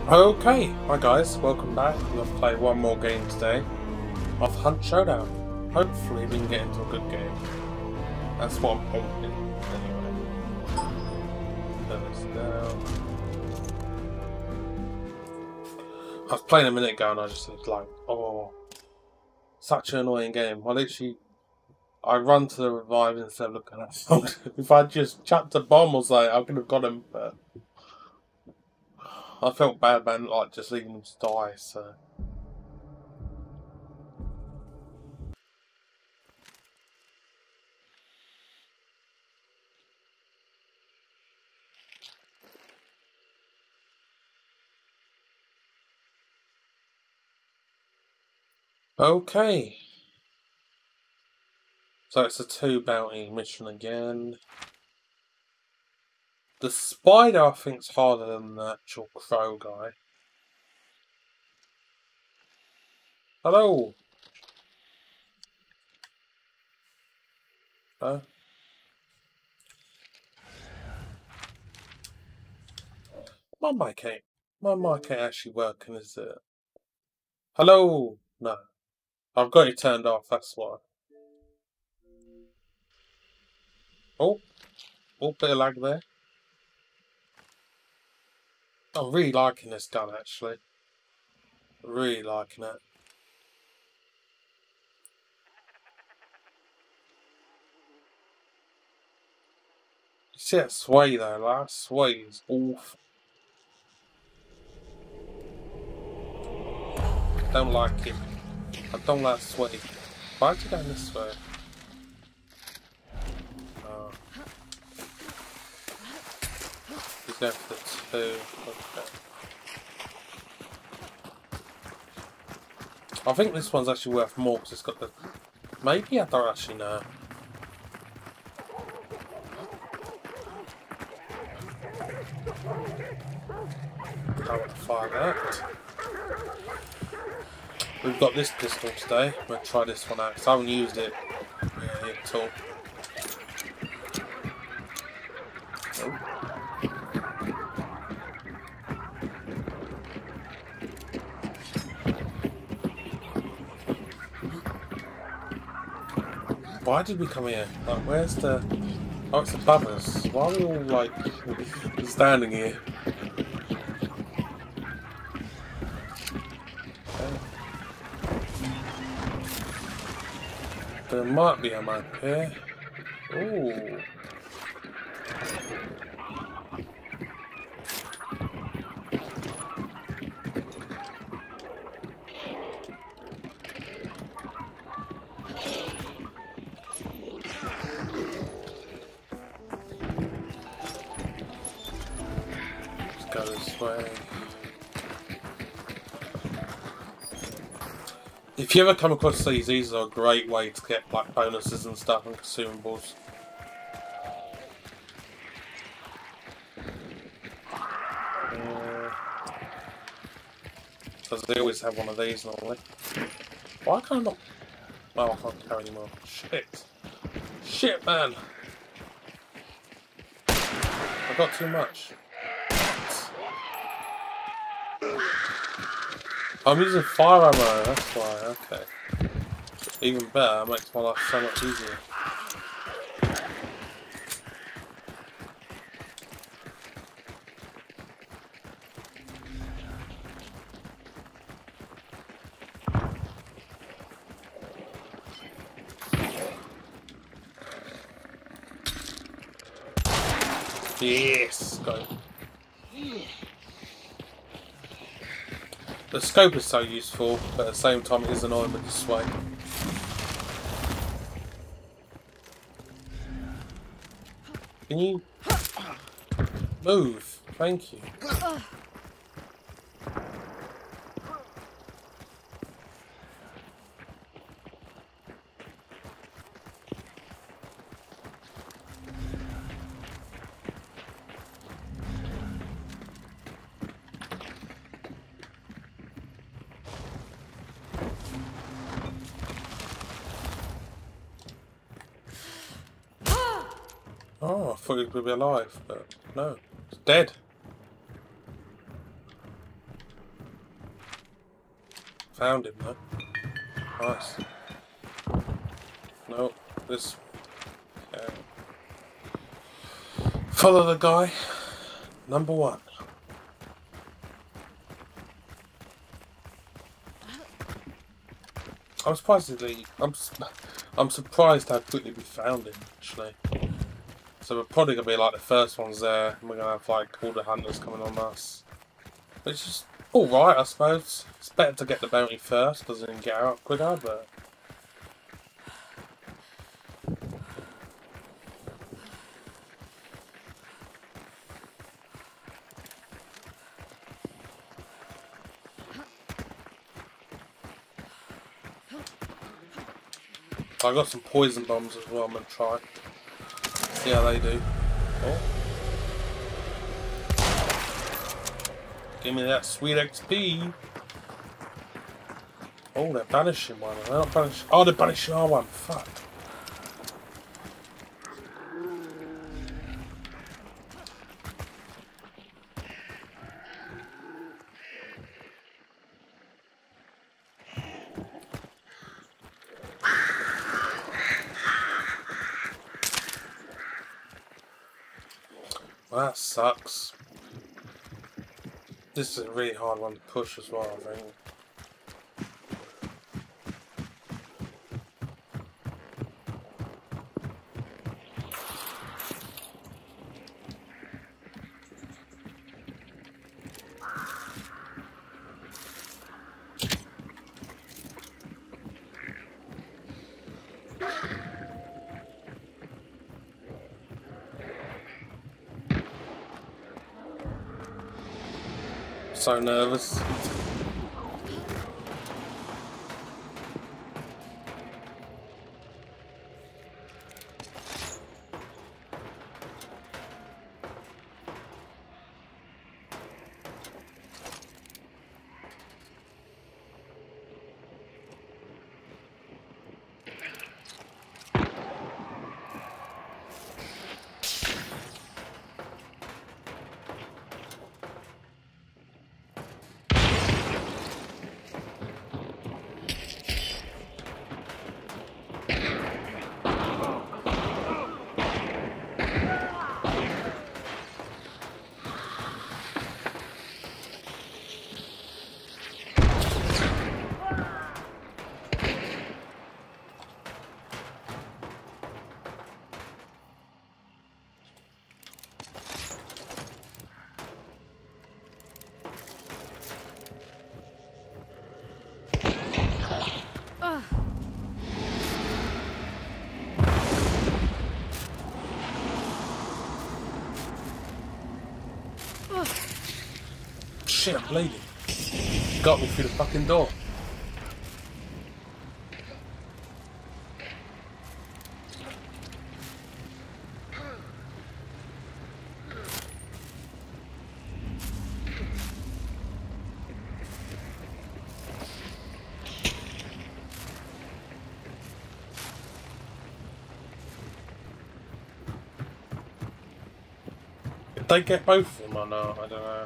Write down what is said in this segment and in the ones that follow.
Okay, hi guys, welcome back. We're going to play one more game today of Hunt Showdown. Hopefully we can get into a good game. That's what I'm hoping. Anyway, turn this down. I was playing a minute ago and I just was like, oh, such an annoying game. I run to the revive instead of looking at something. If I just chucked a bomb or something, I could have got him, but I felt bad, man, like just leaving him to die, so. Okay. So it's a 2 bounty mission again. The spider I think is harder than the actual crow guy. Hello! Huh? My mic ain't actually working, is it? Hello! No. I've got it turned off, that's why. Oh! Oh, bit of lag there. I'm really liking this gun, actually. Really liking it. You see that sway though, that sway is awful. I don't like it. I don't like sway. Why'd you go this way? Oh. He's going for the 2. Okay. I think this one's actually worth more because it's got the... Maybe? I don't actually know. I don't want to fire that. We've got this pistol today. I'm going to try this one out because I haven't used it really at all. Oh. Why did we come here? Like, where's the... Oh, it's above us. Why are we all, like, standing here? Okay. There might be a map here. Ooh. Go this way. If you ever come across these are a great way to get like bonuses and stuff and consumables. Because they always have one of these normally. Why can't I not? Oh, I can't carry anymore. Shit. Shit, man. I got too much. I'm using fire ammo, that's why, okay. Even better, it makes my life so much easier. Yes! Go. The scope is so useful, but at the same time it is annoying with the sway. Can you move? Thank you. Oh, I thought it would be alive, but no, it's dead. Found him though. Nice. No, this. Follow the guy. Number 1. I'm surprised how quickly we found him, actually. So we're probably gonna be like the first ones there, and we're gonna have like all the hunters coming on us. Which is alright, I suppose. It's better to get the bounty first, because then get out quicker, but... I got some poison bombs as well, I'm gonna try. See how they do. Oh. Give me that sweet XP. Oh, they're banishing one. They're not banishing. Oh, they're banishing our one. Fuck. Well, that sucks. This is a really hard one to push as well, I think. So nervous. Shit, I'm bleeding. Got me through the fucking door. Did they get both of them or not? I don't know.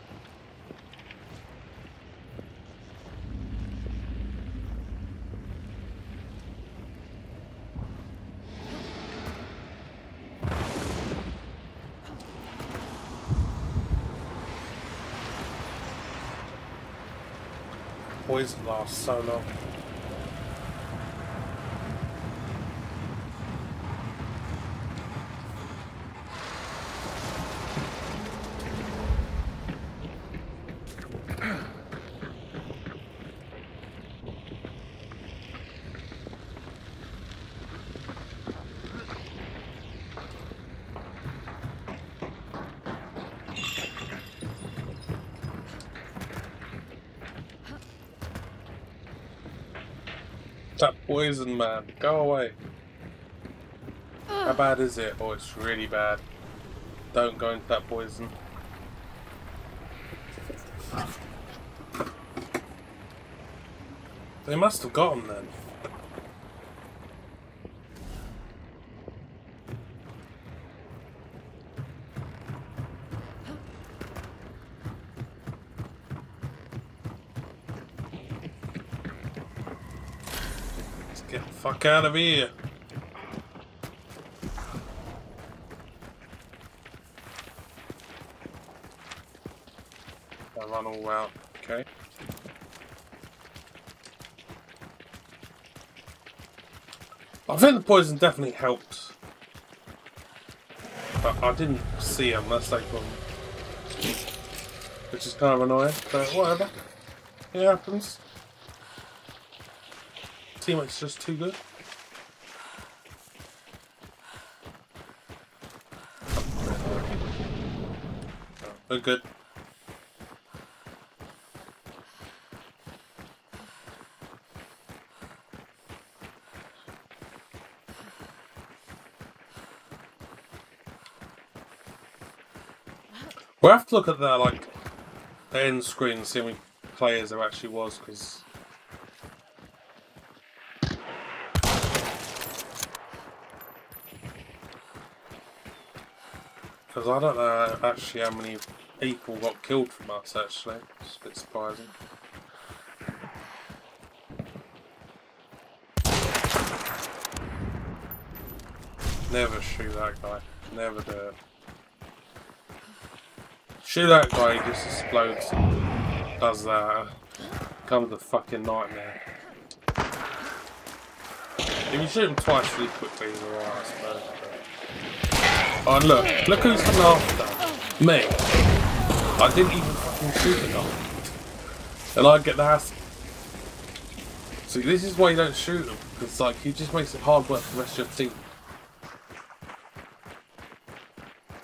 Poison lasts so long. That poison, man. Go away. How bad is it? Oh, it's really bad. Don't go into that poison. They must have got him then. Get the fuck out of here. I run all out. Okay. I think the poison definitely helped. But I didn't see him, that's like one. Which is kind of annoying, but whatever. It happens. Teammate's just too good. We're good. We'll have to look at the the end screen and see how many players there actually was, because I don't know actually how many people got killed from us actually. It's a bit surprising. Never shoot that guy. Never do it. Shoot that guy, he just explodes and does that. Becomes a fucking nightmare. If you shoot him twice really quickly, he's alright, I suppose. Oh, and look who's coming after me. I didn't even fucking shoot the guy. And I get the hassle. See, this is why you don't shoot him, because he just makes it hard work for the rest of your team.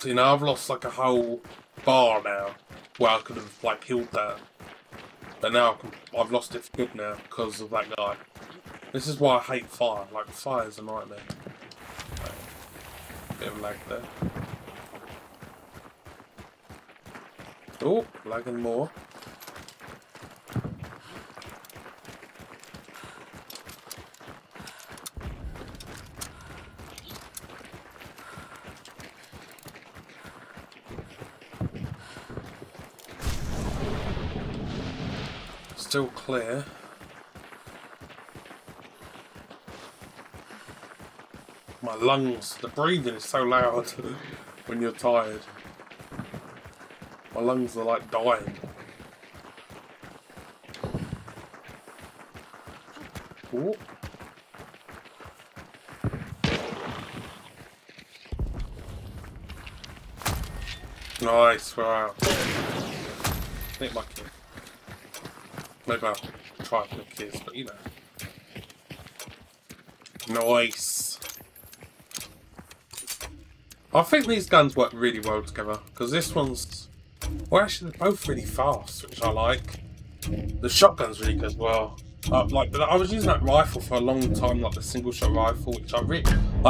So, I've lost a whole bar now, where I could have healed that, but now I've lost it for good now because of that guy. This is why I hate fire. Fire is a nightmare. Bit of lag there. Oh, lagging more. Still clear. My lungs, the breathing is so loud when you're tired. My lungs are dying. Ooh. Nice, we're out. Nick my kid. Maybe I'll try for the kids, but Nice. I think these guns work really well together, because this one's... Well, actually, they're both really fast, which I like. The shotgun's really good as well. I was using that rifle for a long time, the single-shot rifle, which I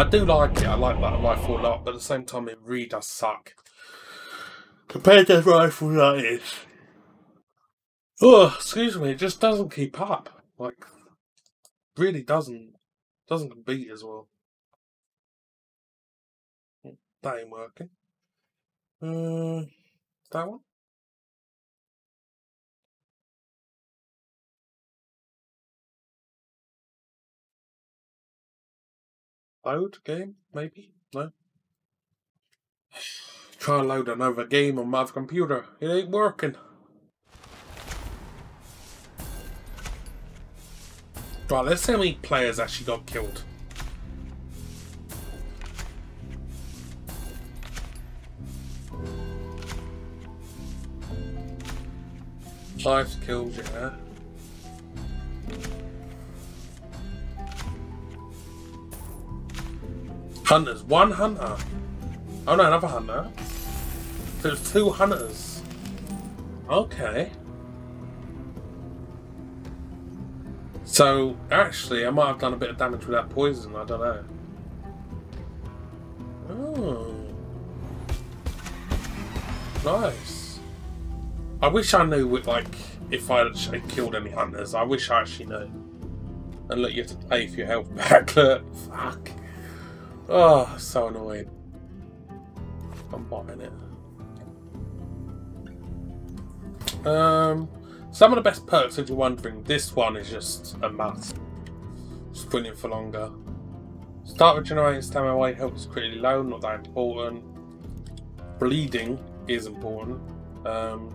do like it. I like that rifle a lot, but at the same time, it really does suck. Compared to the rifle that is. Oh, excuse me, it just doesn't keep up. Really doesn't compete as well. That ain't working. That one? Load game? Maybe? No? Try to load another game on my computer. It ain't working. Right, let's see how many players actually got killed. Five kills, yeah. Hunters. One hunter. Oh no, another hunter. So there's two hunters. Okay. So, actually, I might have done a bit of damage with that poison, I don't know. Oh. Nice. I wish I knew, if I actually killed any hunters. I wish I actually knew. And look, you have to pay for your health back. Look, fuck. Oh, so annoying. I'm buying it. Some of the best perks, if you're wondering, this one is just a must. sprinting for longer. Start regenerating stamina while health is critically low, not that important. Bleeding is important. 5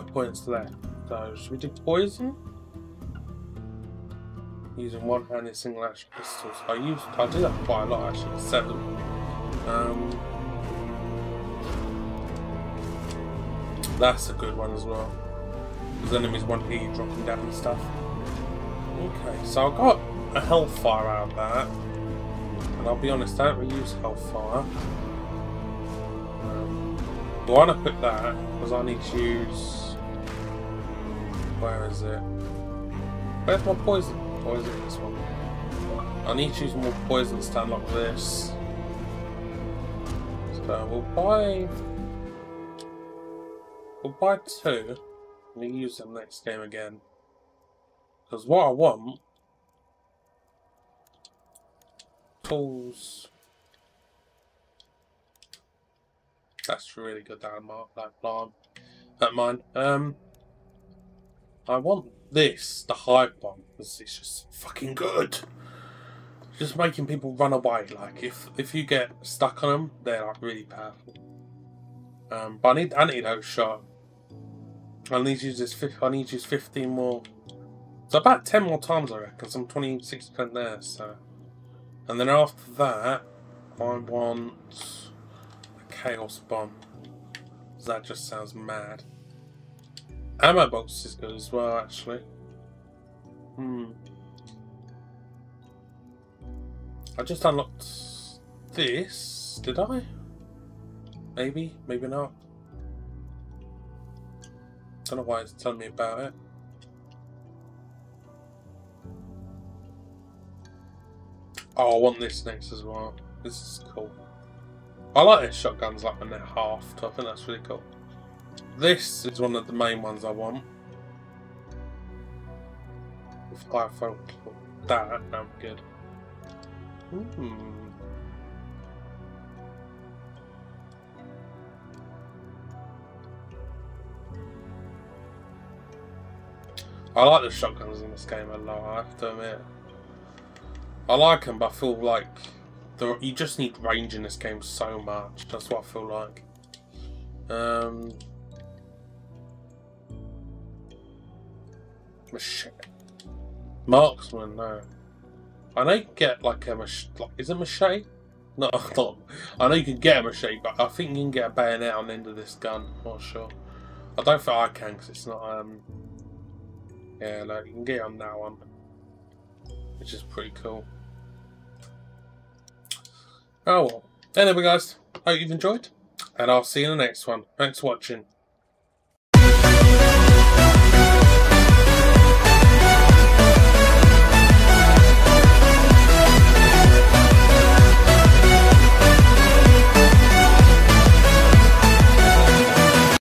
points left. So should we do poison? Using one-handed single action pistols. I do that quite a lot actually. 7. That's a good one as well. Because enemies won't hear you dropping down and stuff. Okay, so I got a Hellfire out of that. And I'll be honest, I don't really use Hellfire. But why not put that? Because I need to use... Where is it? Where's my poison? Or is it this one? I need to use more poison to unlock this. So we'll buy 2. We'll use them next game again. Because what I want... Tools... That's really good, that mine. I want this, the hive bomb, because it's just fucking good. Just making people run away. Like if you get stuck on them, they're like really powerful. But I need antidote shot. I need to use this. I need to use 15 more. So about 10 more times, I reckon. So I'm 26% there. So, and then after that, I want a chaos bomb. That just sounds mad. Ammo box is good as well, actually. I just unlocked this. Did I? Maybe, maybe not. Don't know why it's telling me about it. Oh, I want this next as well. This is cool. I like these shotguns like when they're halved. I think that's really cool. This is one of the main ones I want. If I felt that, I'm good. I like the shotguns in this game a lot, I have to admit. I like them, but I feel like you just need range in this game so much. That's what I feel like. Machete. Marksman, no. I know you can get like a machete. Is it machete? No, not. I know you can get a machete, but I think you can get a bayonet on the end of this gun. I'm not sure. I don't think I can because it's not. Yeah, no, you can get it on that one, which is pretty cool. Oh well. Anyway, guys, hope you've enjoyed, and I'll see you in the next one. Thanks for watching.